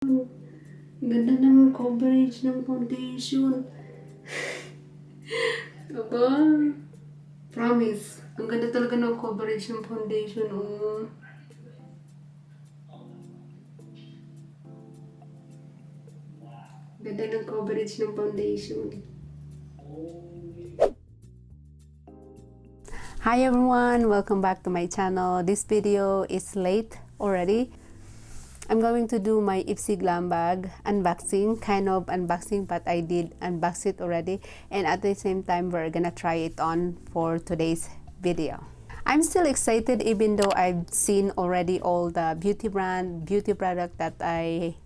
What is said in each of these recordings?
Ganda ng coverage ng foundation. Aba, promise. Ang ganda talaga ng coverage ng foundation. Oh. Ganda ng coverage ng foundation. Hi everyone! Welcome back to my channel. This video is late already. I'm going to do my ipsyglambag unboxing, kind of unboxing, but I did unbox it already, and at the same time we're gonna try it on for today's video. I'm still excited even though I've seen already all the beauty product that I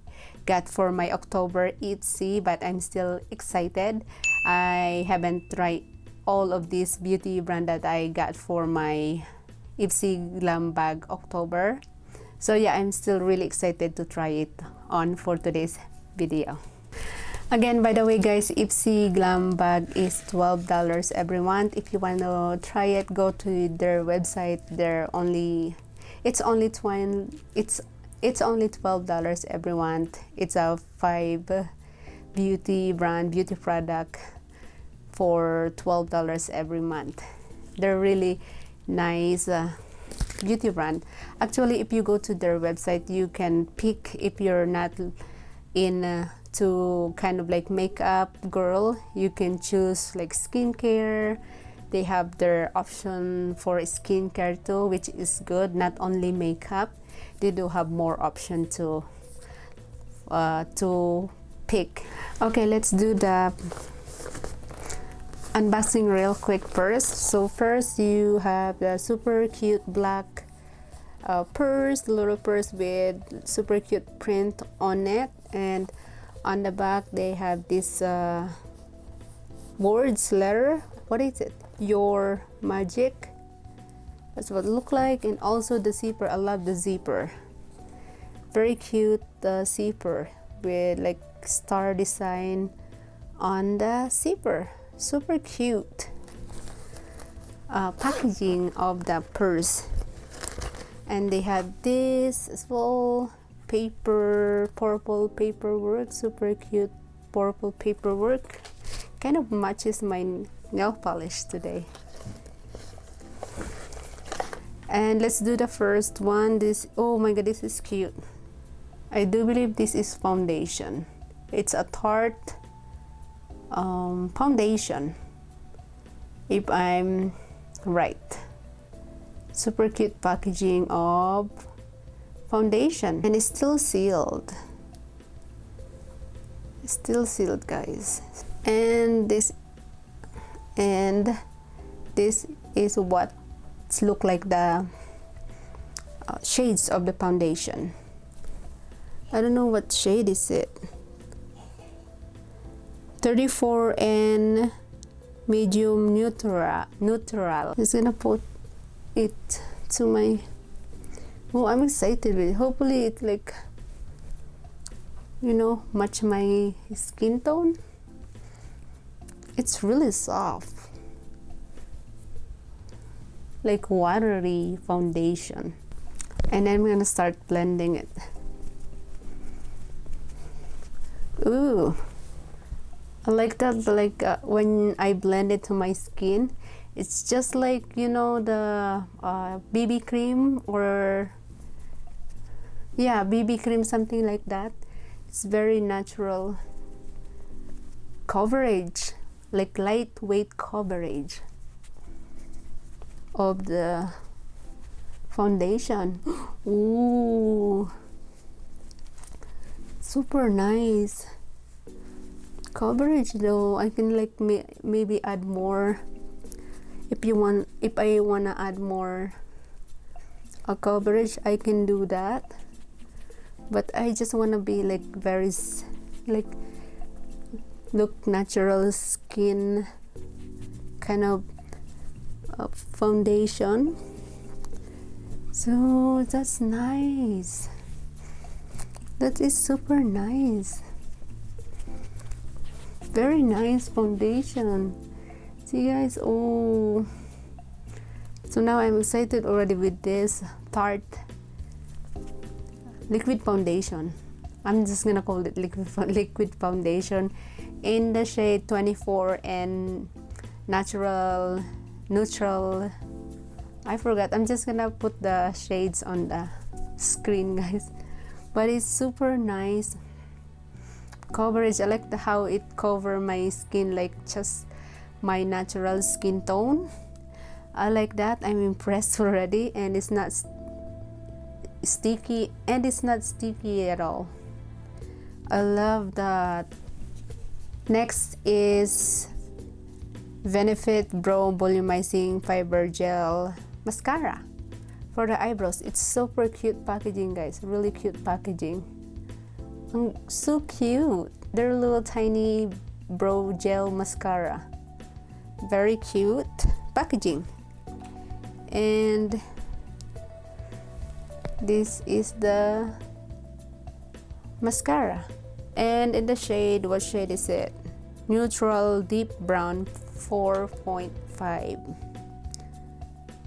got for my October Ipsy, but I'm still excited. I haven't tried all of these beauty brand that I got for my ipsyglambag October. So yeah, I'm still really excited to try it on for today's video. Again, by the way guys, ipsyglambag is $12 every month. If you want to try it, go to their website. It's only $12 every month. It's a 5 beauty product for $12 every month. They're really nice beauty brand. Actually, if you go to their website, you can pick, if you're not in to kind of like makeup girl, you can choose like skincare. They have their option for skincare too, which is good. Not only makeup, they do have more option to pick. Okay, let's do the unboxing real quick first. So first you have the super cute black purse, little purse with super cute print on it, and on the back they have this words letter. What is it? Your magic. That's what it look like. And also the zipper. I love the zipper. Very cute zipper with like star design on the zipper. Super cute packaging of the purse. And they have this as well, purple paperwork, super cute purple paperwork. Kind of matches my nail polish today. And let's do the first one. This, oh my god, this is cute. I do believe this is foundation. It's a Tarte foundation, if I'm right. Super cute packaging of foundation, and it's still sealed. It's still sealed, guys. And this is what look like the shades of the foundation. I don't know what shade is it. 34 and medium neutral. Just gonna put it to my, oh, I'm excited with it. Hopefully it like, you know, match my skin tone. It's really soft, like watery foundation. And then I'm gonna start blending it. Ooh, I like that, like when I blend it to my skin, it's just like, you know, the BB cream, or yeah, BB cream, something like that. It's very natural coverage, like lightweight coverage of the foundation. Ooh, super nice coverage though. I can like maybe add more if I wanna add more coverage. I can do that, but I just wanna be like very like look natural skin kind of foundation. So that's nice. That is super nice. Very nice foundation. See guys, oh, so now I'm excited already with this Tarte liquid foundation. I'm just gonna call it liquid foundation in the shade 24 and neutral. I forgot. I'm just gonna put the shades on the screen, guys. But it's super nice coverage. I like how it cover my skin, like just my natural skin tone. I like that. I'm impressed already, and it's not sticky, at all. I love that. Next is Benefit Brow Volumizing Fiber Gel Mascara for the eyebrows. It's super cute packaging, guys. Really cute packaging. So cute. They're little tiny brow gel mascara. Very cute packaging. And this is the mascara. And in the shade, what shade is it? Neutral Deep Brown 4.5.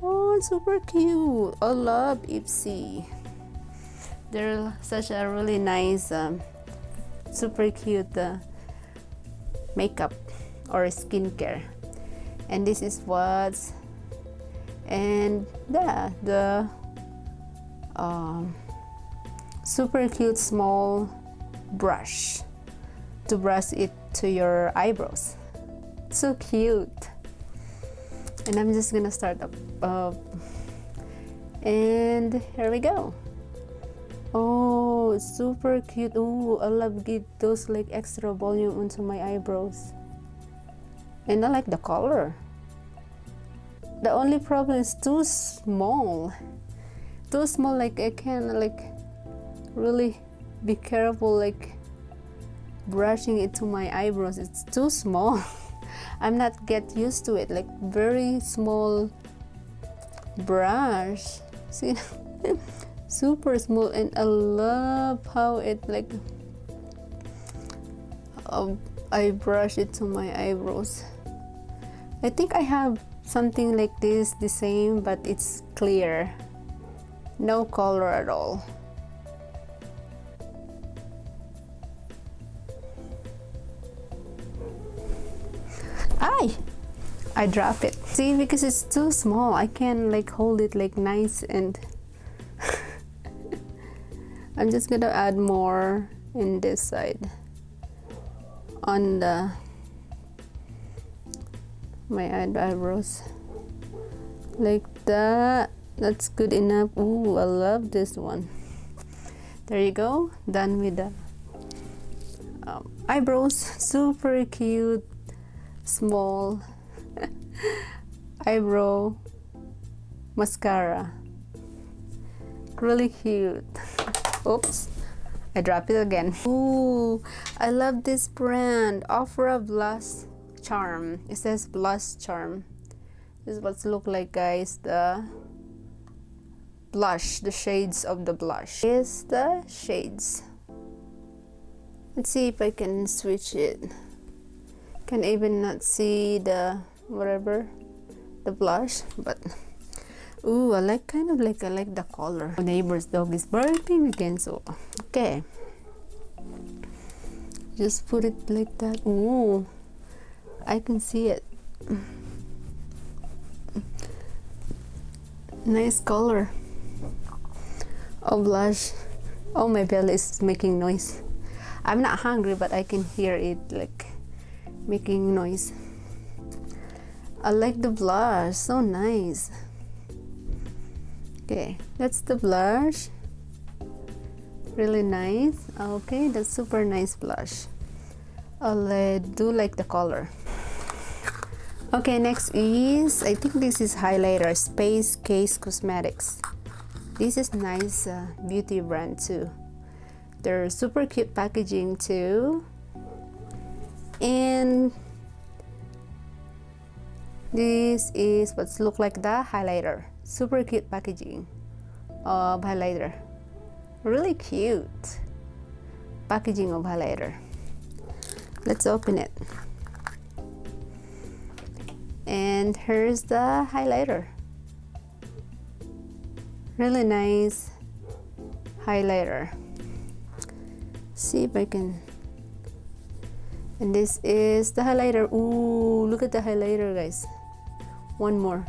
Oh, super cute. I love Ipsy. They're such a really nice, super cute makeup or skincare. And this is what's, and the super cute small brush to brush it to your eyebrows. So cute. And I'm just gonna start up, and here we go. Oh, super cute. Oh, I love give those like extra volume onto my eyebrows. And I like the color. The only problem is too small. Too small, like I can like really be careful like brushing it to my eyebrows. It's too small. I'm not get used to it. Like very small brush. See? Super small, and I love how it like I brush it to my eyebrows. I think I have something like this, the same, but it's clear, no color at all. I drop it. See, because it's too small, I can like hold it like nice, and I'm just gonna add more in this side on my eyebrows like that. That's good enough. Ooh, I love this one. There you go, done with the eyebrows. Super cute small eyebrow mascara, really cute. Oops, I dropped it again. Ooh, I love this brand, Ofra Blush Charm. It says Blush Charm. This is what's look like, guys. The blush, the shades of the blush is the shades. Let's see if I can switch it. Can even not see the whatever, the blush, but ooh, I like kind of like I like the color. My neighbor's dog is barking again, so okay. Just put it like that. Ooh, I can see it. Nice color. Oh, blush. Oh, my belly is making noise. I'm not hungry, but I can hear it like making noise. I like the blush, so nice. Okay, that's the blush. Really nice. Okay, that's super nice blush. I'll do like the color. Okay, next is, I think this is highlighter, Space Case Cosmetics. This is nice beauty brand too. They're super cute packaging too. And this is what's look like the highlighter. Super cute packaging of highlighter. Really cute packaging of highlighter. Let's open it. And here's the highlighter. Really nice highlighter. See if I can. And this is the highlighter. Ooh, look at the highlighter, guys. One more.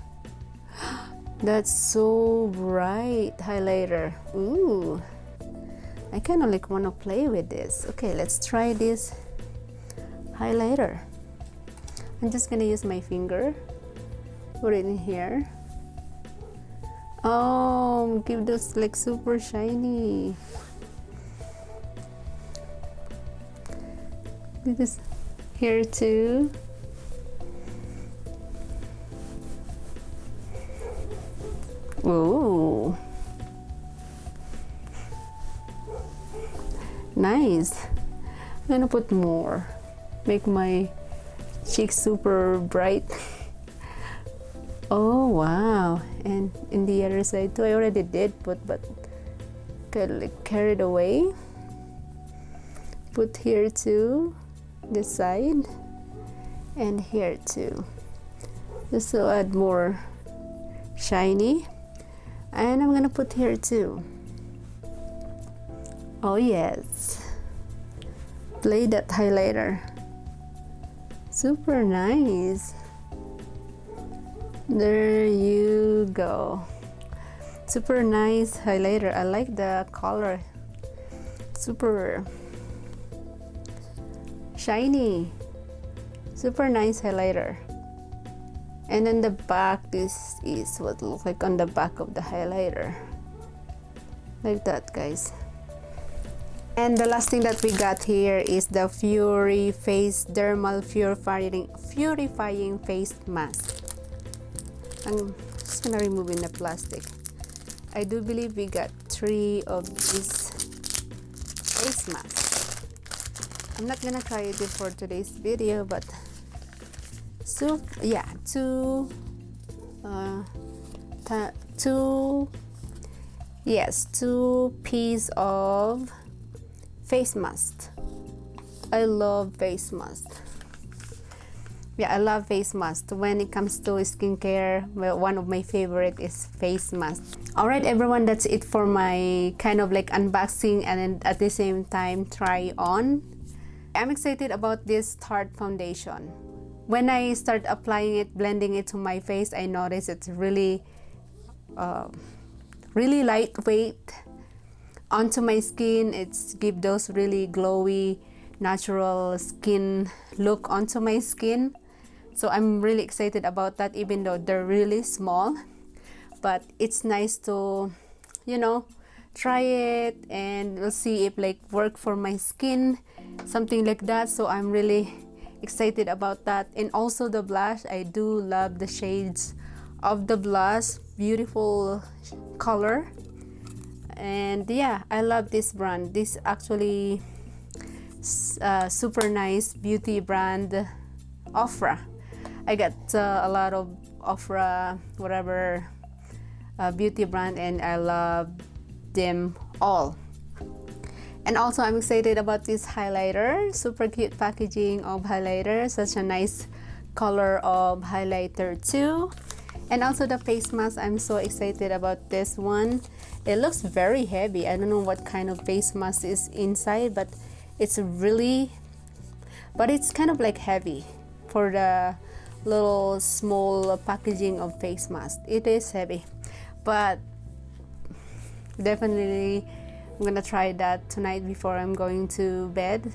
That's so bright highlighter. Ooh, I kind of like want to play with this. Okay, let's try this highlighter. I'm just gonna use my finger, put it in here. Oh, give those like super shiny. This is here too. Ooh, nice. I'm gonna put more, make my cheeks super bright. Oh wow, and in the other side too, I already did put, but got like carried away. Put here too, this side, and here too, just to add more shiny. And I'm gonna put here too. Oh yes, play that highlighter. Super nice. There you go. Super nice highlighter. I like the color. Super shiny. Super nice highlighter. And then the back, this is what it looks like on the back of the highlighter. Like that, guys. And the last thing that we got here is the Fury Face Dermal Purifying Face Mask. I'm just gonna remove in the plastic. I do believe we got 3 of these face masks. I'm not gonna try it before today's video, but so yeah, two pieces of face mask. I love face mask. Yeah, I love face mask. When it comes to skincare, well, one of my favorite is face mask. Alright everyone, that's it for my kind of like unboxing and at the same time try on. I'm excited about this Tarte foundation. When I start applying it, blending it to my face, I notice it's really really lightweight onto my skin. It's give those really glowy natural skin look onto my skin. So I'm really excited about that, even though they're really small. But it's nice to, you know, try it and we'll see if like work for my skin, something like that. So I'm really excited about that. And also the blush, I do love the shades of the blush. Beautiful color. And yeah, I love this brand. This actually super nice beauty brand, Ofra. I got a lot of Ofra whatever beauty brand, and I love them all. And also I'm excited about this highlighter. Super cute packaging of highlighter, such a nice color of highlighter too. And also the face mask, I'm so excited about this one. It looks very heavy. I don't know what kind of face mask is inside, but it's really, but it's kind of like heavy for the little small packaging of face mask. It is heavy, but definitely I'm gonna try that tonight before I'm going to bed.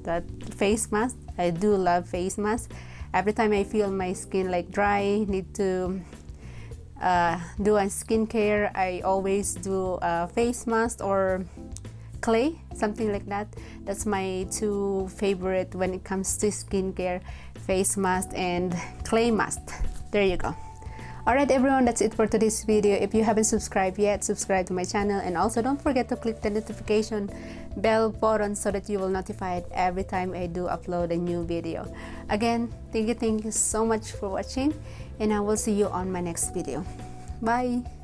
That face mask, I do love face mask. Every time I feel my skin like dry, need to do a skincare, I always do a face mask or clay, something like that. That's my 2 favorite when it comes to skincare, face mask and clay mask. There you go. Alright everyone, that's it for today's video. If you haven't subscribed yet, subscribe to my channel, and also don't forget to click the notification bell button so that you will notified every time I do upload a new video. Again, thank you so much for watching, and I will see you on my next video. Bye.